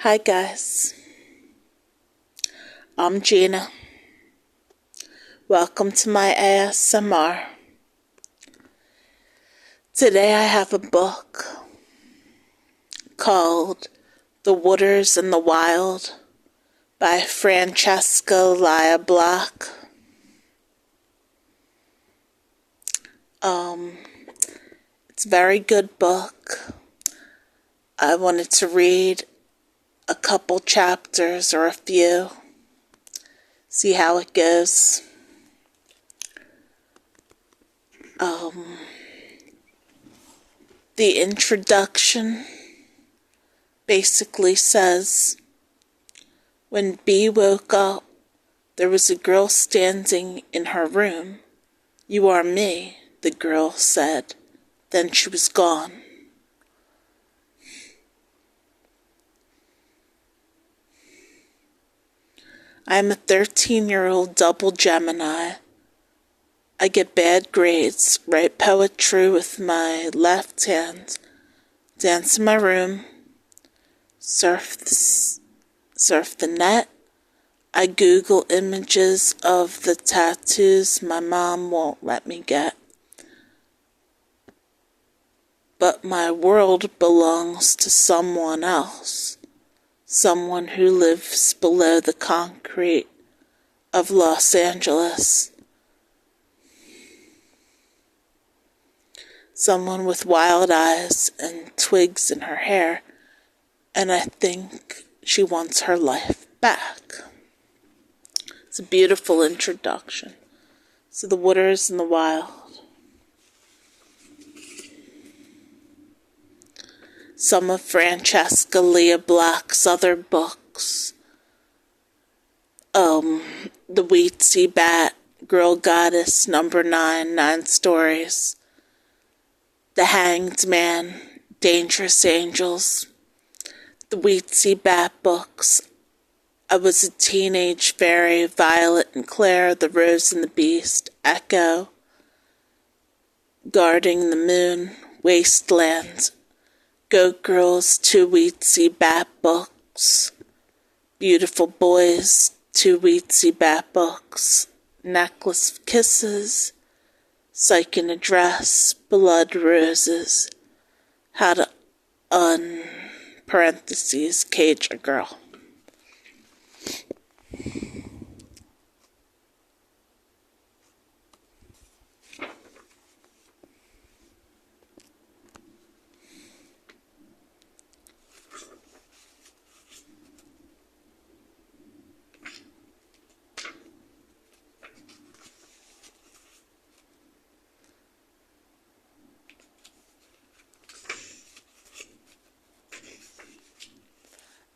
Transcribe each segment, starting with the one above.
Hi guys, I'm Gina. Welcome to my ASMR. Today I have a book called The Waters and the Wild by Francesca Lia Block. It's a very good book. I wanted to read a couple chapters or a few, see how it goes. The introduction basically says, when B woke up, there was a girl standing in her room. "You are me," the girl said. Then she was gone. I am a 13-year-old double Gemini. I get bad grades, write poetry with my left hand, dance in my room, surf the net. I Google images of the tattoos my mom won't let me get. But my world belongs to someone else, someone who lives below the concrete of Los Angeles. Someone with wild eyes and twigs in her hair, and I think she wants her life back. It's a beautiful introduction to the waters and the wild. Some of Francesca Lia Block's other books. The Weetsy Bat, Girl Goddess, Number 9, 9 Stories. The Hanged Man, Dangerous Angels. The Weetsy Bat books. I Was a Teenage Fairy, Violet and Claire, The Rose and the Beast, Echo, Guarding the Moon, Wasteland, Goat Girls, 2 Weetsy Bat books, Beautiful Boys, 2 Weetsy Bat books, Necklace of Kisses, Psych in a Dress, Blood Roses, How to Cage a Girl.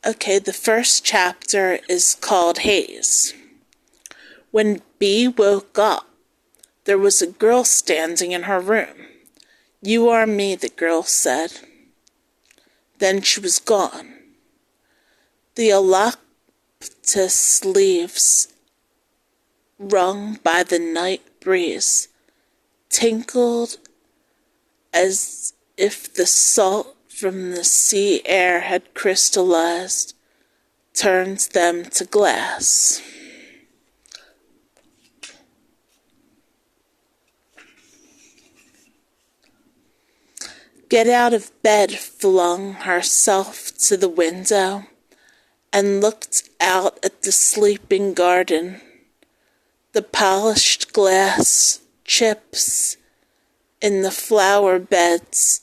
Okay, the first chapter is called Haze. When B woke up, there was a girl standing in her room. "You are me," the girl said. Then she was gone. The eucalyptus leaves, wrung by the night breeze, tinkled as if the salt from the sea air had crystallized, turned them to glass. Get out of bed flung herself to the window and looked out at the sleeping garden, the polished glass chips in the flower beds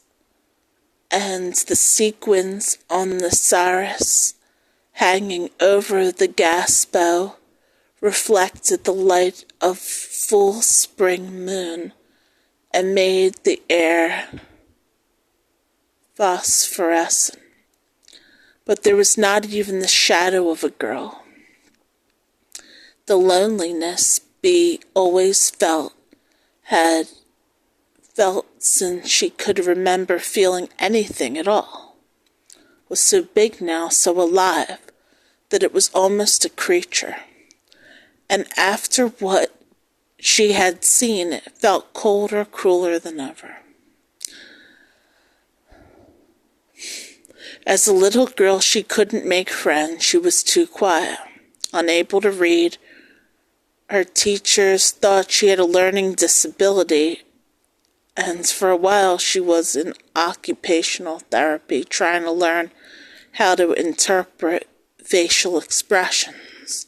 and the sequins on the saris hanging over the gas bow reflected the light of full spring moon and made the air phosphorescent. But there was not even the shadow of a girl. The loneliness B always had felt since she could remember feeling anything at all, was so big now, so alive, that it was almost a creature. And after what she had seen, it felt colder, crueler than ever. As a little girl, she couldn't make friends. She was too quiet. Unable to read, her teachers thought she had a learning disability, and for a while she was in occupational therapy trying to learn how to interpret facial expressions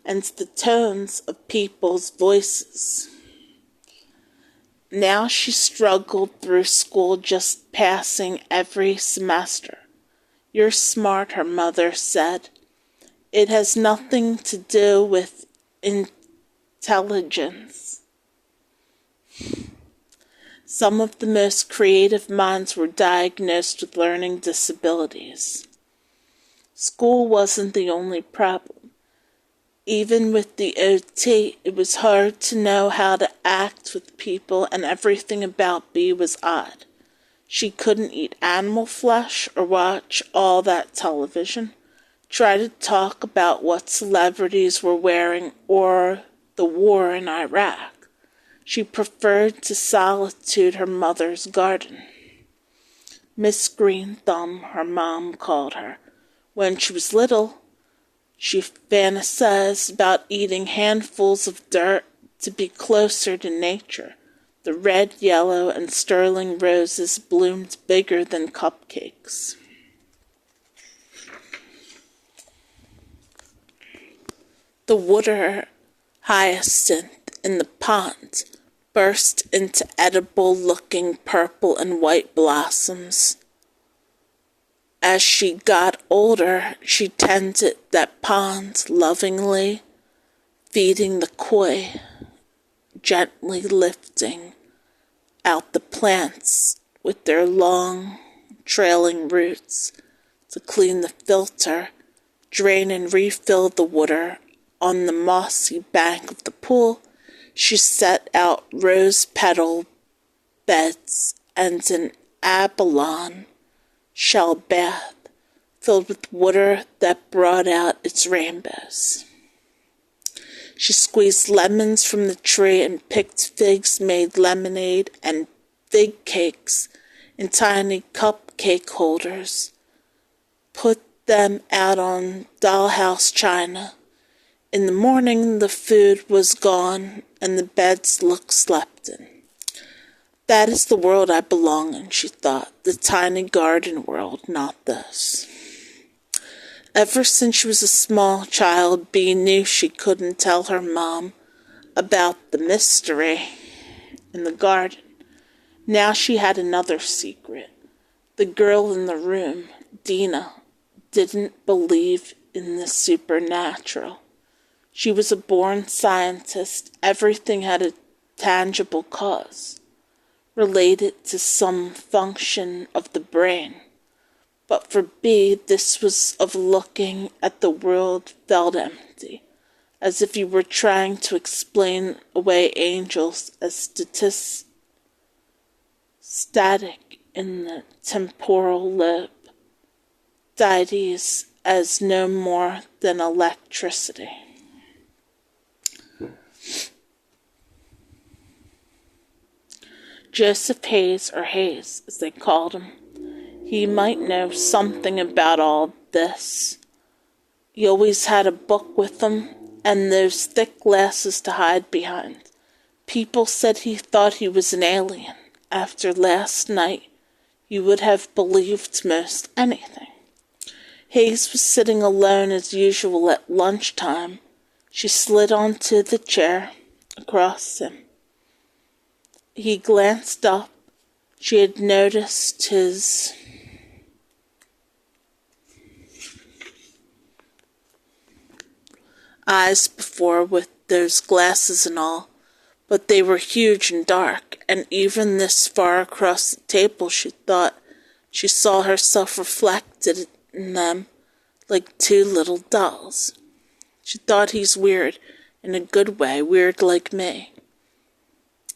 and the tones of people's voices. Now she struggled through school, just passing every semester. "You're smart," her mother said. "It has nothing to do with intelligence." Some of the most creative minds were diagnosed with learning disabilities. School wasn't the only problem. Even with the OT, it was hard to know how to act with people, and everything about Bea was odd. She couldn't eat animal flesh or watch all that television, try to talk about what celebrities were wearing or the war in Iraq. She preferred to solitude her mother's garden. Miss Green Thumb, her mom called her. When she was little, she fantasized about eating handfuls of dirt to be closer to nature. The red, yellow, and sterling roses bloomed bigger than cupcakes. The water hyacinth in the pond burst into edible-looking purple and white blossoms. As she got older, she tended that pond lovingly, feeding the koi, gently lifting out the plants with their long, trailing roots to clean the filter, drain and refill the water. On the mossy bank of the pool, she set out rose petal beds and an abalone shell bath filled with water that brought out its rainbows. She squeezed lemons from the tree and picked figs, made lemonade and fig cakes in tiny cupcake holders, put them out on dollhouse china. In the morning, the food was gone and the beds looked slept in. That is the world I belong in, she thought, the tiny garden world, not this. Ever since she was a small child, Bea knew she couldn't tell her mom about the mystery in the garden. Now she had another secret. The girl in the room, Dina, didn't believe in the supernatural. She was a born scientist. Everything had a tangible cause, related to some function of the brain. But for Bea, this was of looking at the world felt empty, as if you were trying to explain away angels as static in the temporal lobe, deities as no more than electricity. Joseph Hayes, or Hayes, as they called him, he might know something about all this. He always had a book with him, and those thick glasses to hide behind. People said he thought he was an alien. After last night, you would have believed most anything. Hayes was sitting alone as usual at lunchtime. She slid onto the chair across him. He glanced up. She had noticed his eyes before with those glasses and all, but they were huge and dark, and even this far across the table she thought she saw herself reflected in them like two little dolls. She thought he's weird, in a good way, weird like me.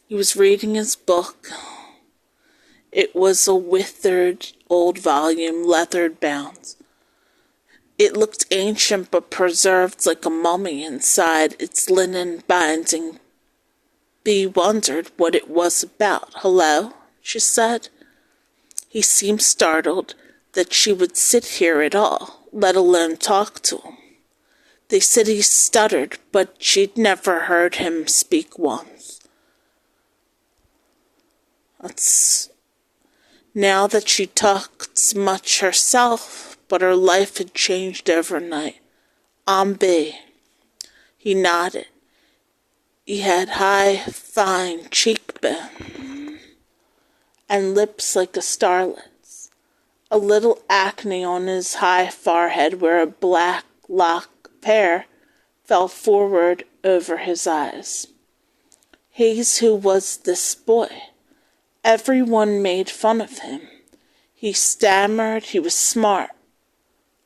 He was reading his book. It was a withered old volume, leathered bound. It looked ancient but preserved like a mummy inside its linen binding. Bea wondered what it was about. "Hello?" she said. He seemed startled that she would sit here at all, let alone talk to him. They said he stuttered, but she'd never heard him speak once. Now that she talked much herself, but her life had changed overnight. B. He nodded. He had high, fine cheekbones and lips like a starlet's. A little acne on his high forehead where a black lock of hair fell forward over his eyes. Hayes, who was this boy? Everyone made fun of him. He stammered. He was smart,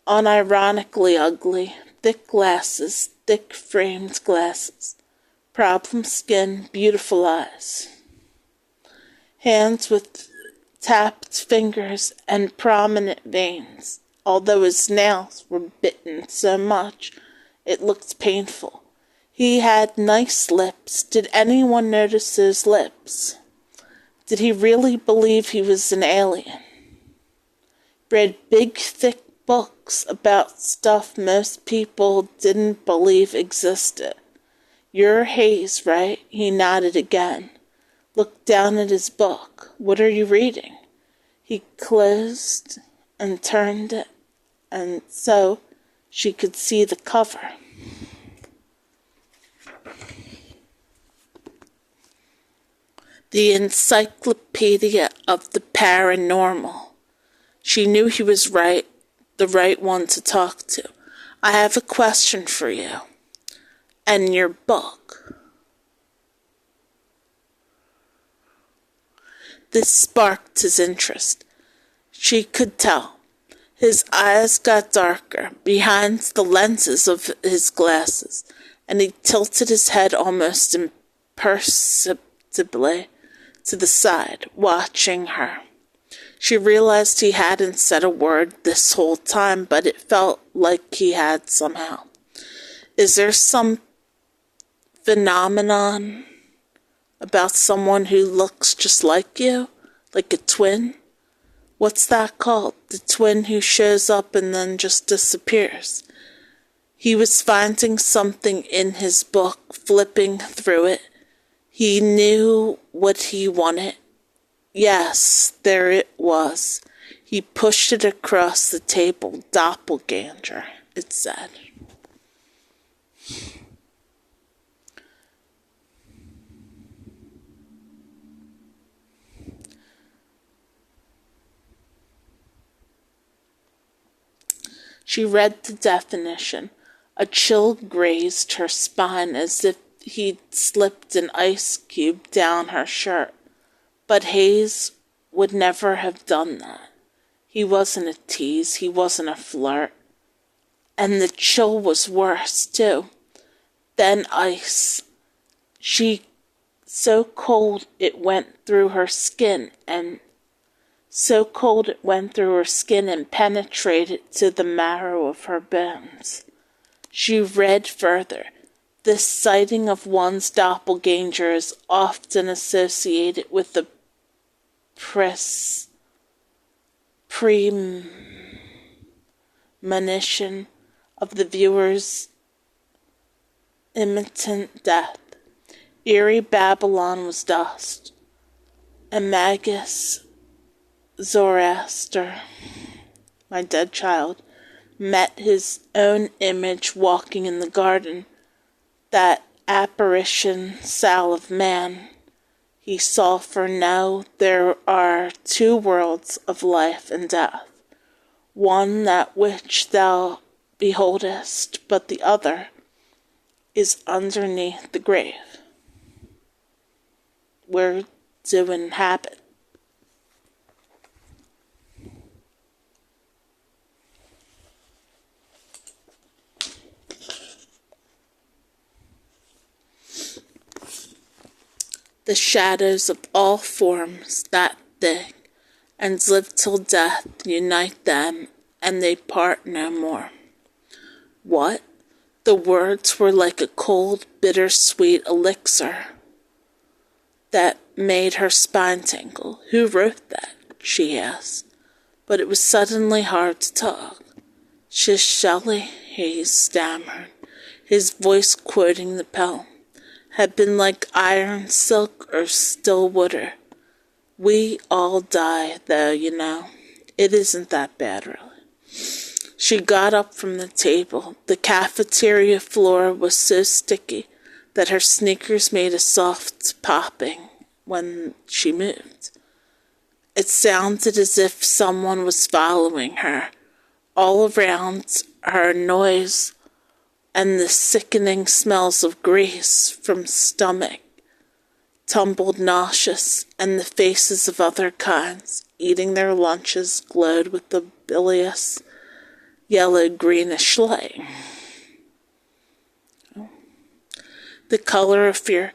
unironically ugly, thick glasses, thick framed glasses, problem skin, beautiful eyes, hands with tapped fingers and prominent veins, although his nails were bitten so much it looked painful. He had nice lips. Did anyone notice those lips? Did he really believe he was an alien? Read big, thick books about stuff most people didn't believe existed. You're Hayes, right? He nodded again. Looked down at his book. What are you reading? He closed and turned it, and so she could see the cover. The Encyclopedia of the Paranormal. She knew he was right, the right one to talk to. I have a question for you. And your book. This sparked his interest. She could tell. His eyes got darker behind the lenses of his glasses, and he tilted his head almost imperceptibly to the side, watching her. She realized he hadn't said a word this whole time, but it felt like he had somehow. Is there some phenomenon about someone who looks just like you? Like a twin? What's that called? The twin who shows up and then just disappears. He was finding something in his book, flipping through it. He knew what he wanted. Yes, there it was. He pushed it across the table. Doppelganger, it said. She read the definition. A chill grazed her spine as if he'd slipped an ice cube down her shirt. But Hayes would never have done that. He wasn't a tease. He wasn't a flirt. And the chill was worse, too. Than ice. So cold it went through her skin and penetrated to the marrow of her bones. She read further. This sighting of one's doppelganger is often associated with the premonition of the viewer's imminent death. Eerie Babylon was dust. And Magus Zoroaster, my dead child, met his own image walking in the garden. That apparition, Sal of man, he saw, for now there are two worlds of life and death, one that which thou beholdest, but the other is underneath the grave, where to inhabit. The shadows of all forms that thick, and live till death unite them, and they part no more. What? The words were like a cold, bitter-sweet elixir that made her spine tingle. Who wrote that? she asked, but it was suddenly hard to talk. "'Tis Shelley," Hayes stammered, his voice quoting the poem. "Had been like iron, silk, or still water. We all die, though, you know. It isn't that bad, really." She got up from the table. The cafeteria floor was so sticky that her sneakers made a soft popping when she moved. It sounded as if someone was following her. All around her, noise and the sickening smells of grease from stomach tumbled nauseous, and the faces of other kinds eating their lunches glowed with the bilious yellow-greenish light. The color of fear.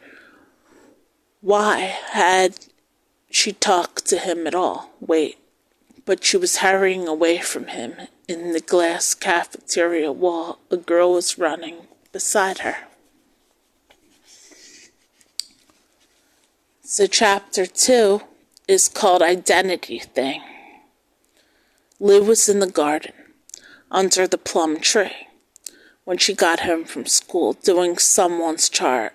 Why had she talked to him at all? Wait, but she was hurrying away from him. In the glass cafeteria wall, a girl was running beside her. So chapter 2 is called Identity Thing. Lou was in the garden, under the plum tree, when she got home from school, doing someone's chart.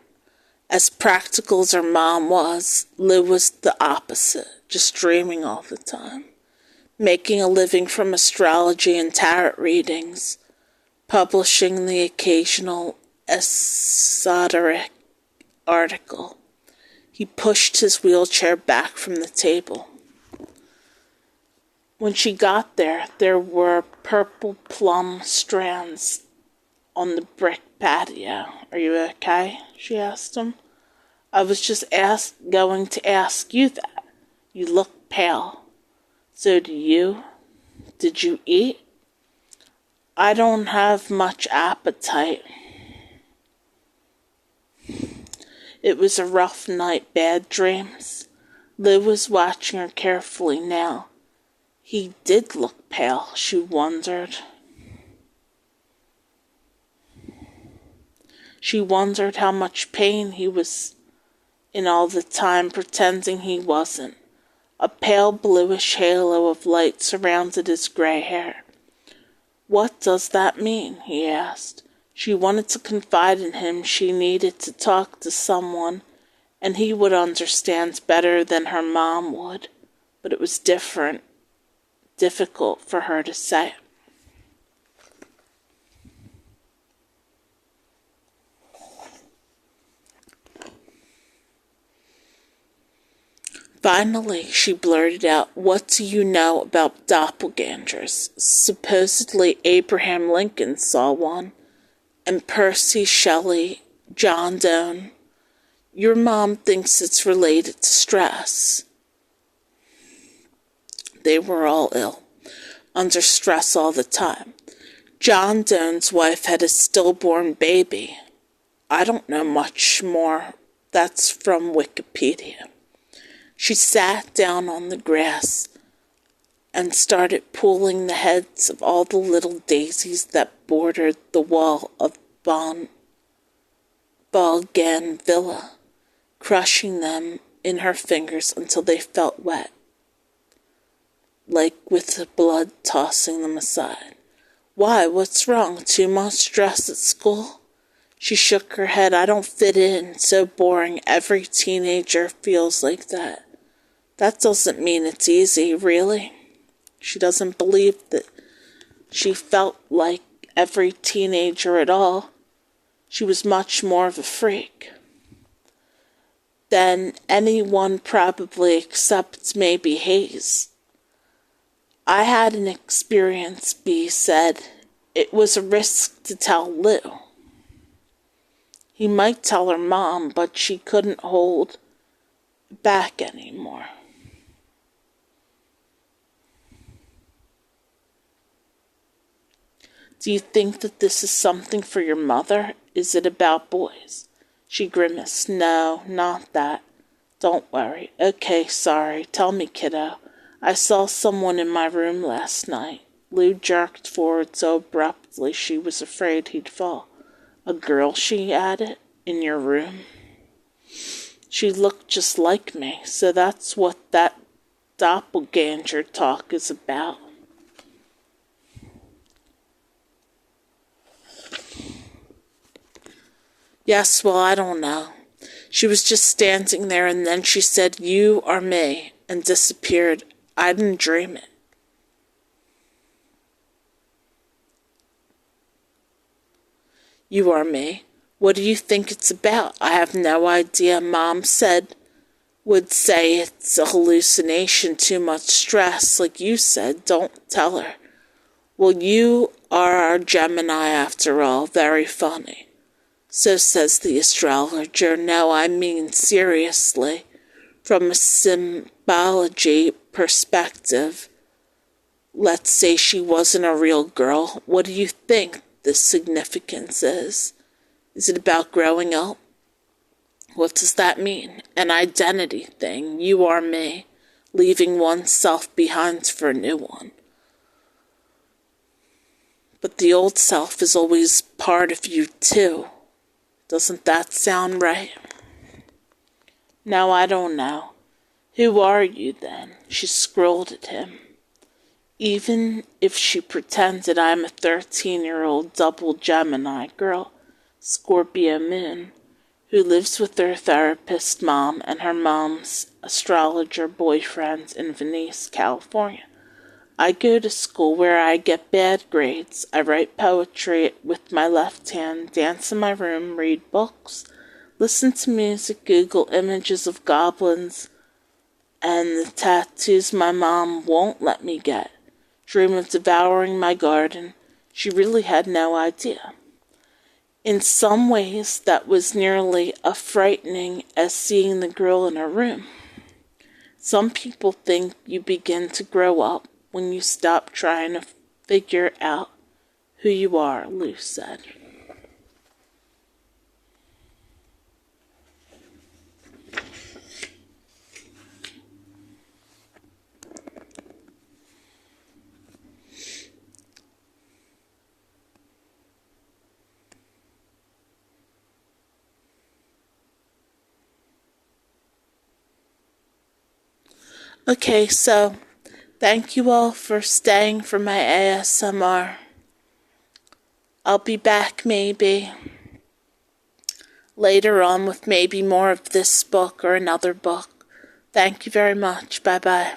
As practical as her mom was, Lou was the opposite, just dreaming all the time, making a living from astrology and tarot readings, publishing the occasional esoteric article. He pushed his wheelchair back from the table. When she got there, there were purple plum strands on the brick patio. "Are you okay?" she asked him. "I was just going to ask you that. You look pale." "So do you. Did you eat?" "I don't have much appetite." It was a rough night, bad dreams. Lou was watching her carefully now. He did look pale, she wondered. She wondered how much pain he was in all the time, pretending he wasn't. A pale bluish halo of light surrounded his gray hair. "What does that mean?" he asked. She wanted to confide in him. She needed to talk to someone, and he would understand better than her mom would. But it was difficult for her to say. Finally, she blurted out, "What do you know about doppelgangers? Supposedly Abraham Lincoln saw one, and Percy Shelley, John Donne. Your mom thinks it's related to stress." They were all ill, under stress all the time. John Donne's wife had a stillborn baby. I don't know much more. That's from Wikipedia. She sat down on the grass and started pulling the heads of all the little daisies that bordered the wall of Bougainvillea, crushing them in her fingers until they felt wet, like with the blood tossing them aside. "Why, what's wrong? Too much stress at school?" She shook her head. "I don't fit in. So boring. Every teenager feels like that." "That doesn't mean it's easy, really." She doesn't believe that she felt like every teenager at all. She was much more of a freak than anyone, probably, except maybe Hayes. "I had an experience," B said. "It was a risk to tell Lou." He might tell her mom, but she couldn't hold back anymore. "Do you think that this is something for your mother? Is it about boys?" She grimaced. "No, not that. Don't worry. Okay, sorry. Tell me, kiddo. I saw someone in my room last night." Lou jerked forward so abruptly she was afraid he'd fall. "A girl," she added, "in your room?" "She looked just like me, so that's what that doppelganger talk is about. Yes, well, I don't know. She was just standing there and then she said, "You are me," and disappeared. I didn't dream it. You are me. What do you think it's about? I have no idea. Mom would say it's a hallucination, too much stress. Like you said, don't tell her. Well, you are our Gemini after all. Very funny. So says the astrologer. No, I mean seriously. From a symbology perspective, let's say she wasn't a real girl. What do you think the significance is? Is it about growing up? What does that mean? An identity thing. You are me. Leaving oneself behind for a new one. But the old self is always part of you too. Doesn't that sound right? No, I don't know. Who are you then? She scrolled at him. Even if she pretended I'm a 13-year-old double Gemini girl, Scorpio moon, who lives with her therapist mom and her mom's astrologer boyfriend in Venice, California. I go to school where I get bad grades. I write poetry with my left hand, dance in my room, read books, listen to music, Google images of goblins, and the tattoos my mom won't let me get. Dream of devouring my garden. She really had no idea. In some ways, that was nearly as frightening as seeing the girl in her room. Some people think you begin to grow up when you stop trying to figure out who you are, Lou said. Okay, so thank you all for staying for my ASMR. I'll be back maybe later on with maybe more of this book or another book. Thank you very much. Bye-bye.